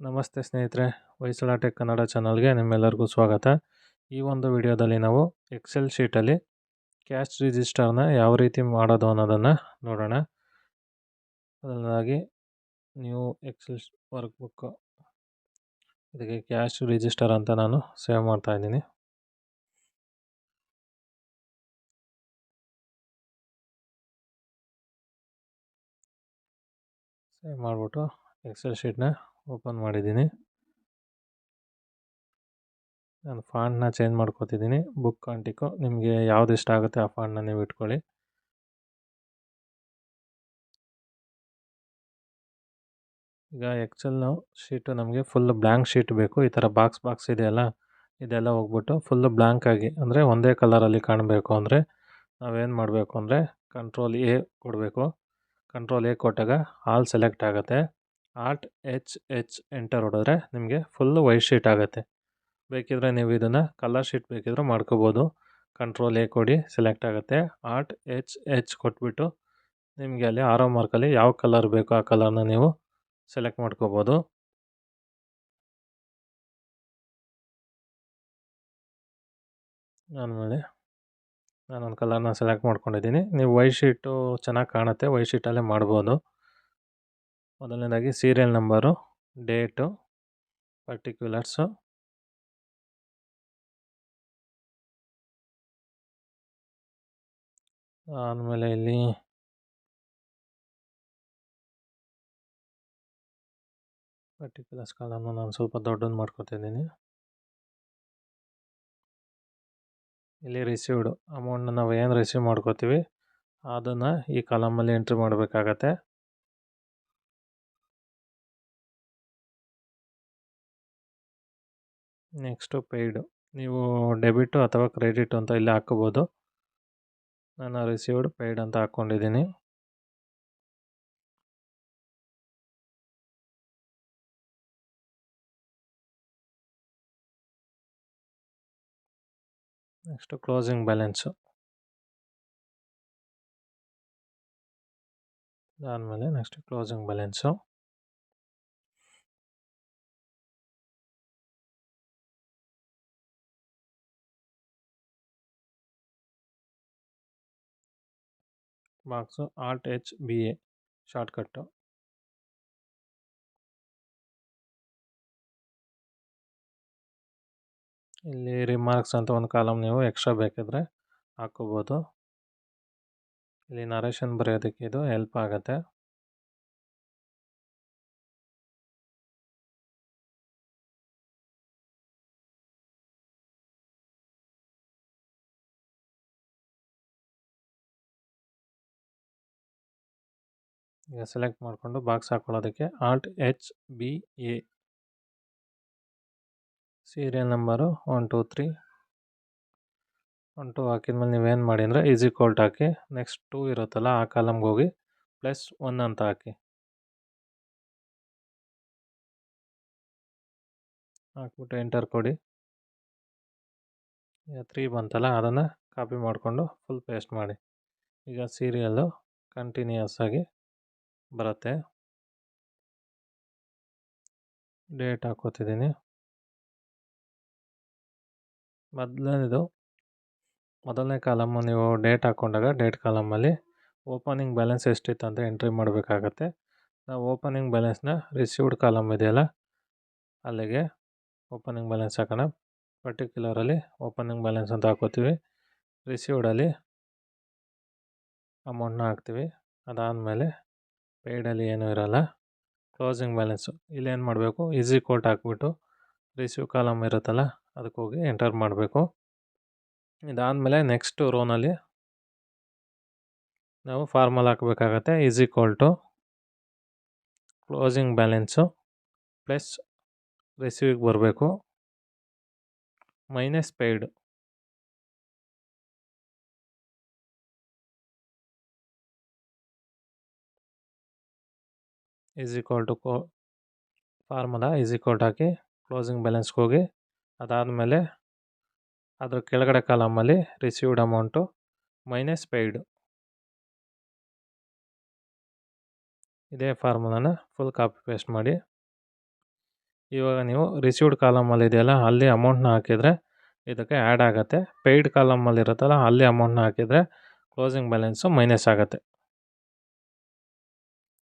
ನಮಸ್ತೆ ಸ್ನೇಹಿತರೆ, ಹೊಯ್ಸಳ ಟೆಕ್ ಕನ್ನಡ ಚಾನಲ್ಗೆ ನಿಮ್ಮೆಲ್ಲರಿಗೂ ಸ್ವಾಗತ. ಈ ಒಂದು ವಿಡಿಯೋದಲ್ಲಿ ನಾವು ಎಕ್ಸೆಲ್ ಶೀಟಲ್ಲಿ ಕ್ಯಾಶ್ ರಿಜಿಸ್ಟರ್ನ ಯಾವ ರೀತಿ ಮಾಡೋದು ಅನ್ನೋದನ್ನು ನೋಡೋಣ. ಮೊದಲನೇದಾಗಿ ನ್ಯೂ ಎಕ್ಸೆಲ್ ವರ್ಕ್ಬುಕ್ಕು, ಇದಕ್ಕೆ ಕ್ಯಾಶ್ ರಿಜಿಸ್ಟರ್ ಅಂತ ನಾನು ಸೇವ್ ಮಾಡ್ತಾ ಇದ್ದೀನಿ. ಸೇವ್ ಮಾಡಿಬಿಟ್ಟು ಎಕ್ಸೆಲ್ ಶೀಟ್ನ ಓಪನ್ ಮಾಡಿದ್ದೀನಿ. ನಾನು ಫಾಂಟ್ನ ಚೇಂಜ್ ಮಾಡ್ಕೊತಿದ್ದೀನಿ. ಬುಕ್ ಕಾಂಟಿಕು ನಿಮಗೆ ಯಾವ್ದು ಇಷ್ಟ ಆಗುತ್ತೆ ಆ ಫಾಂಟ್ನ ನೀವು ಇಟ್ಕೊಳ್ಳಿ. ಈಗ ಎಕ್ಸೆಲ್ ಶೀಟು ನಮಗೆ ಫುಲ್ ಬ್ಲ್ಯಾಂಕ್ ಶೀಟ್ ಬೇಕು. ಈ ಥರ ಬಾಕ್ಸ್ ಇದೆಯಲ್ಲ, ಇದೆಲ್ಲ ಹೋಗ್ಬಿಟ್ಟು ಫುಲ್ಲು ಬ್ಲ್ಯಾಂಕ್ ಆಗಿ ಅಂದರೆ ಒಂದೇ ಕಲರಲ್ಲಿ ಕಾಣಬೇಕು ಅಂದರೆ ನಾವೇನು ಮಾಡಬೇಕು ಅಂದರೆ ಕಂಟ್ರೋಲ್ ಎ ಕೊಡಬೇಕು. ಕಂಟ್ರೋಲ್ ಎ ಕೊಟ್ಟಾಗ ಆಲ್ ಸೆಲೆಕ್ಟ್ ಆಗುತ್ತೆ. ಆಲ್ಟ್ H ಎಂಟರ್ ಹೊಡೆದ್ರೆ ನಿಮಗೆ ಫುಲ್ಲು ವೈಟ್ ಶೀಟ್ ಆಗುತ್ತೆ. ಬೇಕಿದ್ರೆ ನೀವು ಇದನ್ನು ಕಲರ್ ಶೀಟ್ ಬೇಕಿದ್ರೆ ಮಾಡ್ಕೋಬೋದು. ಕಂಟ್ರೋಲ್ ಎ ಕೊಡಿ, ಸೆಲೆಕ್ಟ್ ಆಗುತ್ತೆ. ಆಲ್ಟ್ H ಕೊಟ್ಬಿಟ್ಟು ನಿಮಗೆ ಅಲ್ಲಿ ಆರೋ ಮಾರ್ಕಲ್ಲಿ ಯಾವ ಕಲರ್ ಬೇಕೋ ಆ ಕಲರ್ನ ನೀವು ಸೆಲೆಕ್ಟ್ ಮಾಡ್ಕೋಬೋದು. ಆಮೇಲೆ ನಾನೊಂದು ಕಲರ್ನ ಸೆಲೆಕ್ಟ್ ಮಾಡ್ಕೊಂಡಿದ್ದೀನಿ. ನೀವು ವೈಟ್ ಶೀಟು ಚೆನ್ನಾಗಿ ಕಾಣುತ್ತೆ, ವೈಟ್ ಶೀಟಲ್ಲೇ ಮಾಡ್ಬೋದು. ಮೊದಲನೇದಾಗಿ ಸೀರಿಯಲ್ ನಂಬರು, ಡೇಟು, ಪರ್ಟಿಕ್ಯುಲರ್ಸು, ಆಮೇಲೆ ಇಲ್ಲಿ ಪರ್ಟಿಕ್ಯುಲರ್ಸ್ ಕಾಲಮ್ನ ನಾನು ಸ್ವಲ್ಪ ದೊಡ್ಡದು ಮಾಡ್ಕೊತಿದ್ದೀನಿ. ಇಲ್ಲಿ ರಿಸೀವ್ಡು ಅಮೌಂಟ್ನ ನಾವು ಏನು ರಿಸೀವ್ ಮಾಡ್ಕೋತೀವಿ ಅದನ್ನು ಈ ಕಾಲಮಲ್ಲಿ ಎಂಟ್ರಿ ಮಾಡಬೇಕಾಗತ್ತೆ. ನೆಕ್ಸ್ಟು ಪೇಯ್ಡು, ನೀವು ಡೆಬಿಟು ಅಥವಾ ಕ್ರೆಡಿಟು ಅಂತ ಇಲ್ಲಿ ಹಾಕ್ಕೋಬೋದು. ನಾನು ರಿಸೀವ್ಡ್ ಪೇಯ್ಡ್ ಅಂತ ಹಾಕ್ಕೊಂಡಿದ್ದೀನಿ. ನೆಕ್ಸ್ಟು ಕ್ಲೋಸಿಂಗ್ ಬ್ಯಾಲೆನ್ಸು, ಅದಾದಮೇಲೆ next closing balance. Box alt HBA shortcut. ಇಲ್ಲಿ ರಿಮಾರ್ಕ್ಸ್ ಅಂತ ಒಂದು ಕಾಲಮ್ ನೀವು ಎಕ್ಸ್ಟ್ರಾ ಬೇಕಿದ್ರೆ ಹಾಕ್ಕೋಬೋದು. ಇಲ್ಲಿ ನರೇಷನ್ ಬರೆಯೋದಕ್ಕೆ ಇದು ಹೆಲ್ಪ್ ಆಗುತ್ತೆ. ಈಗ ಸೆಲೆಕ್ಟ್ ಮಾಡಿಕೊಂಡು ಬಾಕ್ಸ್ ಹಾಕೊಳ್ಳೋದಕ್ಕೆ ಆಲ್ಟ್ HBA, ಸೀರಿಯಲ್ ನಂಬರು 1 2 3 1 2 ಹಾಕಿದ್ಮೇಲೆ ನೀವೇನು ಮಾಡಿ ಅಂದರೆ ಈಕ್ವಲ್ ಹಾಕಿ ನೆಕ್ಸ್ಟ್ 2 ಇರುತ್ತಲ್ಲ ಆ ಕಾಲಮ್ಗೆ ಹೋಗಿ +1 ಅಂತ ಹಾಕಿ. ಹಾಕ್ಬಿಟ್ಟು ಎಂಟರ್ ಕೊಡಿ. ಈಗ 3 ಬಂತಲ್ಲ, ಅದನ್ನು ಕಾಪಿ ಮಾಡಿಕೊಂಡು ಫುಲ್ ಪೇಸ್ಟ್ ಮಾಡಿ. ಈಗ ಸೀರಿಯಲ್ಲು ಕಂಟಿನ್ಯೂಯಸ್ ಆಗಿ ಬರುತ್ತೆ. ಡೇಟ್ ಹಾಕೋತಿದ್ದೀನಿ. ಮೊದಲನೇ ಕಾಲಮು ನೀವು ಡೇಟ್ ಹಾಕ್ಕೊಂಡಾಗ ಡೇಟ್ ಕಾಲಮಲ್ಲಿ ಓಪನಿಂಗ್ ಬ್ಯಾಲೆನ್ಸ್ ಎಷ್ಟಿತ್ತು ಅಂತ ಎಂಟ್ರಿ ಮಾಡಬೇಕಾಗತ್ತೆ. ನಾವು ಓಪನಿಂಗ್ ಬ್ಯಾಲೆನ್ಸ್ನ ರಿಸೀವ್ಡ್ ಕಾಲಮ್ ಇದೆಯಲ್ಲ ಅಲ್ಲಿಗೆ ಓಪನಿಂಗ್ ಬ್ಯಾಲೆನ್ಸ್ ಹಾಕೋಣ. ಪರ್ಟಿಕ್ಯುಲರಲ್ಲಿ ಓಪನಿಂಗ್ ಬ್ಯಾಲೆನ್ಸ್ ಅಂತ ಹಾಕೋತೀವಿ. ರಿಸೀವ್ಡಲ್ಲಿ ಅಮೌಂಟ್ನ ಹಾಕ್ತೀವಿ. ಅದಾದಮೇಲೆ ಪೇಯ್ಡಲ್ಲಿ ಏನೂ ಇರೋಲ್ಲ. ಕ್ಲೋಸಿಂಗ್ ಬ್ಯಾಲೆನ್ಸು ಇಲ್ಲೇನು ಮಾಡಬೇಕು, ಈಕ್ವಲ್ ಹಾಕ್ಬಿಟ್ಟು ರಿಸೀವ್ ಕಾಲಮ್ ಇರುತ್ತಲ್ಲ ಅದಕ್ಕೆ ಹೋಗಿ ಎಂಟರ್ ಮಾಡಬೇಕು. ಇದಾದಮೇಲೆ ನೆಕ್ಸ್ಟ್ ರೋನಲ್ಲಿ ನಾವು ಫಾರ್ಮಲ್ ಹಾಕಬೇಕಾಗತ್ತೆ. ಈಕ್ವಲ್ ಕ್ಲೋಸಿಂಗ್ ಬ್ಯಾಲೆನ್ಸು ಪ್ಲಸ್ ರಿಸೀವಿಗೆ ಬರಬೇಕು minus paid. Equal formula equal ಹಾಕಿ ಕ್ಲೋಸಿಂಗ್ ಬ್ಯಾಲೆನ್ಸ್ಗೆ ಹೋಗಿ ಅದಾದಮೇಲೆ ಅದ್ರ ಕೆಳಗಡೆ ಕಾಲಮಲ್ಲಿ ರಿಸೀವ್ಡ್ ಅಮೌಂಟು ಮೈನಸ್ ಪೇಯ್ಡ್. ಇದೇ ಫಾರ್ಮುಲಾನ ಫುಲ್ ಕಾಪಿ ಪೇಸ್ಟ್ ಮಾಡಿ. ಇವಾಗ ನೀವು ರಿಸೀವ್ಡ್ ಕಾಲಮಲ್ಲಿ ಇದೆಯಲ್ಲ ಅಲ್ಲಿ ಅಮೌಂಟ್ನ ಹಾಕಿದರೆ ಇದಕ್ಕೆ ಆ್ಯಡ್ ಆಗುತ್ತೆ. ಪೇಯ್ಡ್ ಕಾಲಮಲ್ಲಿ ಇರುತ್ತಲ್ಲ ಅಲ್ಲಿ ಅಮೌಂಟ್ನ ಹಾಕಿದರೆ ಕ್ಲೋಸಿಂಗ್ ಬ್ಯಾಲೆನ್ಸು ಮೈನಸ್ ಆಗುತ್ತೆ.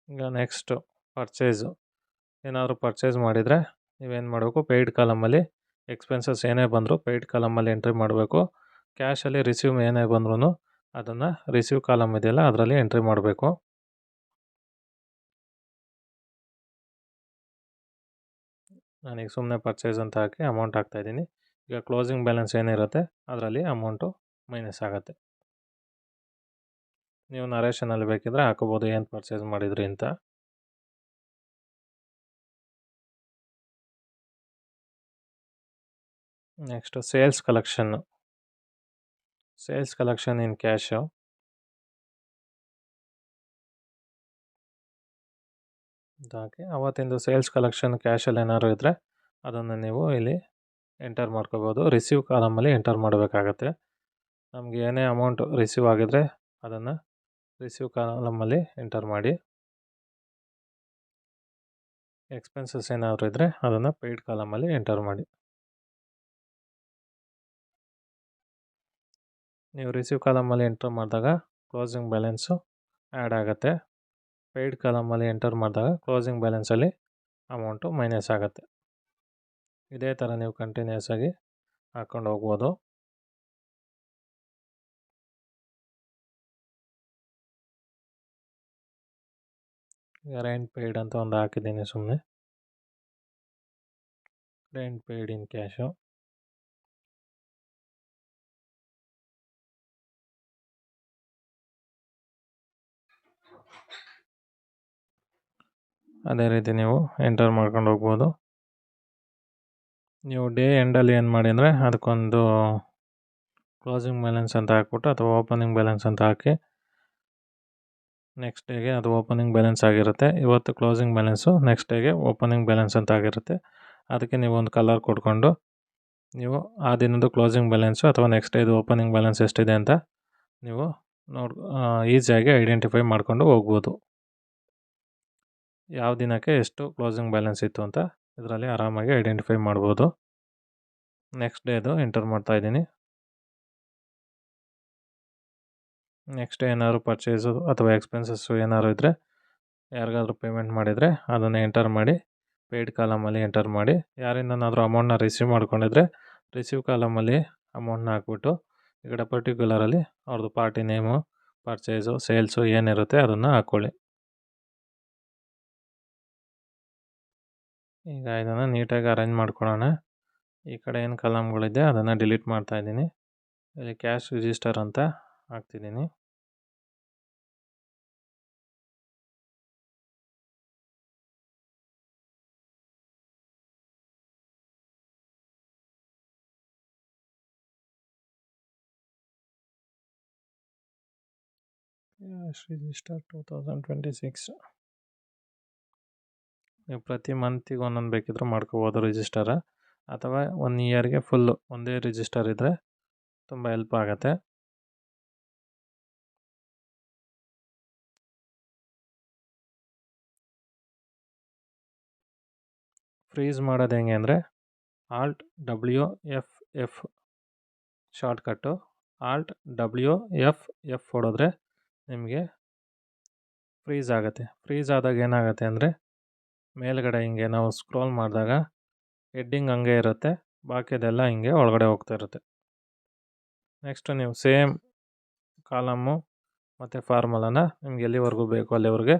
ಈಗ ನೆಕ್ಸ್ಟು ಪರ್ಚೇಸು. ಏನಾದರೂ ಪರ್ಚೇಸ್ ಮಾಡಿದರೆ ನೀವೇನು ಮಾಡಬೇಕು, ಪೇಯ್ಡ್ ಕಾಲಮಲ್ಲಿ ಎಕ್ಸ್ಪೆನ್ಸಸ್ ಏನೇ ಬಂದರೂ ಪೇಯ್ಡ್ ಕಾಲಮಲ್ಲಿ ಎಂಟ್ರಿ ಮಾಡಬೇಕು. ಕ್ಯಾಶಲ್ಲಿ ರಿಸೀವ್ ಏನೇ ಬಂದ್ರೂ ಅದನ್ನು ರಿಸೀವ್ ಕಾಲಮ್ ಇದೆಯಲ್ಲ ಅದರಲ್ಲಿ ಎಂಟ್ರಿ ಮಾಡಬೇಕು. ನಾನೀಗ ಸುಮ್ಮನೆ ಪರ್ಚೇಸ್ ಅಂತ ಹಾಕಿ ಅಮೌಂಟ್ ಹಾಕ್ತಾಯಿದ್ದೀನಿ. ಈಗ ಕ್ಲೋಸಿಂಗ್ ಬ್ಯಾಲೆನ್ಸ್ ಏನಿರುತ್ತೆ ಅದರಲ್ಲಿ ಅಮೌಂಟು ಮೈನಸ್ ಆಗುತ್ತೆ. ನೀವು ನರೇಷನಲ್ಲಿ ಬೇಕಿದ್ರೆ ಹಾಕೋಬೋದು ಏನು ಪರ್ಚೇಸ್ ಮಾಡಿದ್ರಿ ಅಂತ. ನೆಕ್ಸ್ಟು ಸೇಲ್ಸ್ ಕಲೆಕ್ಷನ್ನು. Sales collection in cash. ಹಾಕಿ ಅವತ್ತಿಂದು ಸೇಲ್ಸ್ ಕಲೆಕ್ಷನ್ ಕ್ಯಾಶಲ್ಲಿ ಏನಾದ್ರು ಇದ್ದರೆ ಅದನ್ನು ನೀವು ಇಲ್ಲಿ ಎಂಟರ್ ಮಾಡ್ಕೋಬೋದು. ರಿಸೀವ್ ಕಾಲಮಲ್ಲಿ ಎಂಟರ್ ಮಾಡಬೇಕಾಗತ್ತೆ. ನಮಗೆ ಏನೇ ಅಮೌಂಟು ರಿಸೀವ್ ಆಗಿದ್ರೆ ಅದನ್ನು ರಿಸೀವ್ ಕಾಲಮಲ್ಲಿ ಎಂಟರ್ ಮಾಡಿ. ಎಕ್ಸ್ಪೆನ್ಸಸ್ ಏನಾದರೂ ಇದ್ದರೆ ಅದನ್ನು ಪೇಯ್ಡ್ ಕಾಲಮಲ್ಲಿ ಎಂಟರ್ ಮಾಡಿ. ನೀವು ರಿಸೀವ್ ಕಾಲಮಲ್ಲಿ ಎಂಟರ್ ಮಾಡಿದಾಗ ಕ್ಲೋಸಿಂಗ್ ಬ್ಯಾಲೆನ್ಸು ಆ್ಯಡ್ ಆಗುತ್ತೆ. ಪೇಯ್ಡ್ ಕಾಲಮಲ್ಲಿ ಎಂಟರ್ ಮಾಡಿದಾಗ ಕ್ಲೋಸಿಂಗ್ ಬ್ಯಾಲೆನ್ಸಲ್ಲಿ ಅಮೌಂಟು ಮೈನಸ್ ಆಗುತ್ತೆ. ಇದೇ ಥರ ನೀವು ಕಂಟಿನ್ಯೂಸ್ ಆಗಿ ಹಾಕ್ಕೊಂಡು ಹೋಗ್ಬೋದು. ಈಗ ರೆಂಟ್ ಪೇಯ್ಡ್ ಅಂತ ಒಂದು ಹಾಕಿದ್ದೀನಿ ಸುಮ್ಮನೆ. ರೆಂಟ್ ಪೇಯ್ಡ್ ಇನ್ ಕ್ಯಾಶು. ಅದೇ ರೀತಿ ನೀವು ಎಂಟರ್ ಮಾಡ್ಕೊಂಡು ಹೋಗ್ಬೋದು. ನೀವು ಡೇ ಎಂಡಲ್ಲಿ ಏನು ಮಾಡಿ ಅಂದರೆ ಅದಕ್ಕೊಂದು ಕ್ಲೋಸಿಂಗ್ ಬ್ಯಾಲೆನ್ಸ್ ಅಂತ ಹಾಕ್ಬಿಟ್ಟು ಅಥವಾ ಓಪನಿಂಗ್ ಬ್ಯಾಲೆನ್ಸ್ ಅಂತ ಹಾಕಿ ನೆಕ್ಸ್ಟ್ ಡೇಗೆ ಅದು ಓಪನಿಂಗ್ ಬ್ಯಾಲೆನ್ಸ್ ಆಗಿರುತ್ತೆ. ಇವತ್ತು ಕ್ಲೋಸಿಂಗ್ ಬ್ಯಾಲೆನ್ಸು, ನೆಕ್ಸ್ಟ್ ಡೇಗೆ ಓಪನಿಂಗ್ ಬ್ಯಾಲೆನ್ಸ್ ಅಂತ ಆಗಿರುತ್ತೆ. ಅದಕ್ಕೆ ನೀವು ಒಂದು ಕಲರ್ ಕೊಟ್ಕೊಂಡು ನೀವು ಆ ದಿನದ್ದು ಕ್ಲೋಸಿಂಗ್ ಬ್ಯಾಲೆನ್ಸು ಅಥವಾ ನೆಕ್ಸ್ಟ್ ಡೇದು ಓಪನಿಂಗ್ ಬ್ಯಾಲೆನ್ಸ್ ಎಷ್ಟಿದೆ ಅಂತ ನೀವು ಈಸಿಯಾಗಿ ಐಡೆಂಟಿಫೈ ಮಾಡ್ಕೊಂಡು ಹೋಗ್ಬೋದು. ಯಾವ ದಿನಕ್ಕೆ ಎಷ್ಟು ಕ್ಲೋಸಿಂಗ್ ಬ್ಯಾಲೆನ್ಸ್ ಇತ್ತು ಅಂತ ಇದರಲ್ಲಿ ಆರಾಮಾಗಿ ಐಡೆಂಟಿಫೈ ಮಾಡ್ಬೋದು. ನೆಕ್ಸ್ಟ್ ಡೇದು ಎಂಟರ್ ಮಾಡ್ತಾಯಿದ್ದೀನಿ. ನೆಕ್ಸ್ಟ್ ಏನಾದ್ರು ಪರ್ಚೇಸು ಅಥವಾ ಎಕ್ಸ್ಪೆನ್ಸಸ್ಸು ಏನಾದ್ರು ಇದ್ದರೆ ಯಾರಿಗಾದ್ರೂ ಪೇಮೆಂಟ್ ಮಾಡಿದರೆ ಅದನ್ನು ಎಂಟರ್ ಮಾಡಿ ಪೇಯ್ಡ್ ಕಾಲಮಲ್ಲಿ ಎಂಟರ್ ಮಾಡಿ. ಯಾರಿಂದನಾದರೂ ಅಮೌಂಟ್ನ ರಿಸೀವ್ ಮಾಡ್ಕೊಂಡಿದ್ರೆ ರಿಸೀವ್ ಕಾಲಮಲ್ಲಿ ಅಮೌಂಟ್ನ ಹಾಕ್ಬಿಟ್ಟು ಈ ಕಡೆ ಪರ್ಟಿಕ್ಯುಲರಲ್ಲಿ ಅವ್ರದ್ದು ಪಾರ್ಟಿ ನೇಮು, ಪರ್ಚೇಸು, ಸೇಲ್ಸು ಏನಿರುತ್ತೆ ಅದನ್ನು ಹಾಕ್ಕೊಳ್ಳಿ. ಈಗ ಇದನ್ನು ನೀಟಾಗಿ ಅರೇಂಜ್ ಮಾಡ್ಕೊಳ್ಳೋಣ. ಈ ಕಡೆ ಏನು ಕಾಲಮ್ಗಳಿದೆ ಅದನ್ನು ಡಿಲೀಟ್ ಮಾಡ್ತಾಯಿದ್ದೀನಿ. ಇಲ್ಲಿ ಕ್ಯಾಶ್ ರಿಜಿಸ್ಟರ್ ಅಂತ ಹಾಕ್ತಿದ್ದೀನಿ. Cash register 2026. ನೀವು ಪ್ರತಿ ಮಂತಿಗೆ ಒಂದೊಂದು ಬೇಕಿದ್ರೂ ಮಾಡ್ಕೋಬೋದು ರಿಜಿಸ್ಟರ, ಅಥವಾ 1 ಇಯರ್ಗೆ ಫುಲ್ಲು ಒಂದೇ ರಿಜಿಸ್ಟರ್ ಇದ್ದರೆ ತುಂಬ ಹೆಲ್ಪ್ ಆಗುತ್ತೆ. ಫ್ರೀಸ್ ಮಾಡೋದು ಹೆಂಗೆ ಅಂದರೆ ALT+WF ಶಾರ್ಟ್ಕಟ್ಟು. ALT+WF ಹೊಡೆದ್ರೆ ನಿಮಗೆ ಫ್ರೀಸ್ ಆಗುತ್ತೆ. ಫ್ರೀಸ್ ಆದಾಗ ಏನಾಗುತ್ತೆ ಅಂದರೆ ಮೇಲ್ಗಡೆ ಹಿಂಗೆ ನಾವು ಸ್ಕ್ರೋಲ್ ಮಾಡಿದಾಗ ಹೆಡ್ಡಿಂಗ್ ಹಂಗೆ ಇರುತ್ತೆ, ಬಾಕಿದೆಲ್ಲ ಹಿಂಗೆ ಒಳಗಡೆ ಹೋಗ್ತಾ ಇರುತ್ತೆ. ನೆಕ್ಸ್ಟು ನೀವು ಸೇಮ್ ಕಾಲಮ್ಮು ಮತ್ತು ಫಾರ್ಮುಲಾನ ನಿಮ್ಗೆ ಎಲ್ಲಿವರೆಗೂ ಬೇಕು ಅಲ್ಲಿವರೆಗೆ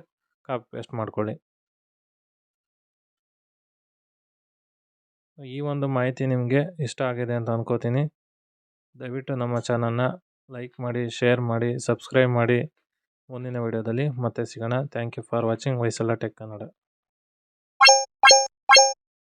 ಕಾಪಿ ಪೇಸ್ಟ್ ಮಾಡ್ಕೊಳ್ಳಿ. ಈ ಒಂದು ಮಾಹಿತಿ ನಿಮಗೆ ಇಷ್ಟ ಆಗಿದೆ ಅಂತ ಅಂದ್ಕೋತೀನಿ. ದಯವಿಟ್ಟು ನಮ್ಮ ಚಾನಲ್ನ ಲೈಕ್ ಮಾಡಿ, ಶೇರ್ ಮಾಡಿ, ಸಬ್ಸ್ಕ್ರೈಬ್ ಮಾಡಿ. ಮುಂದಿನ ವಿಡಿಯೋದಲ್ಲಿ ಮತ್ತೆ ಸಿಗೋಣ. Thank you for watching Hoysala tech Kannada.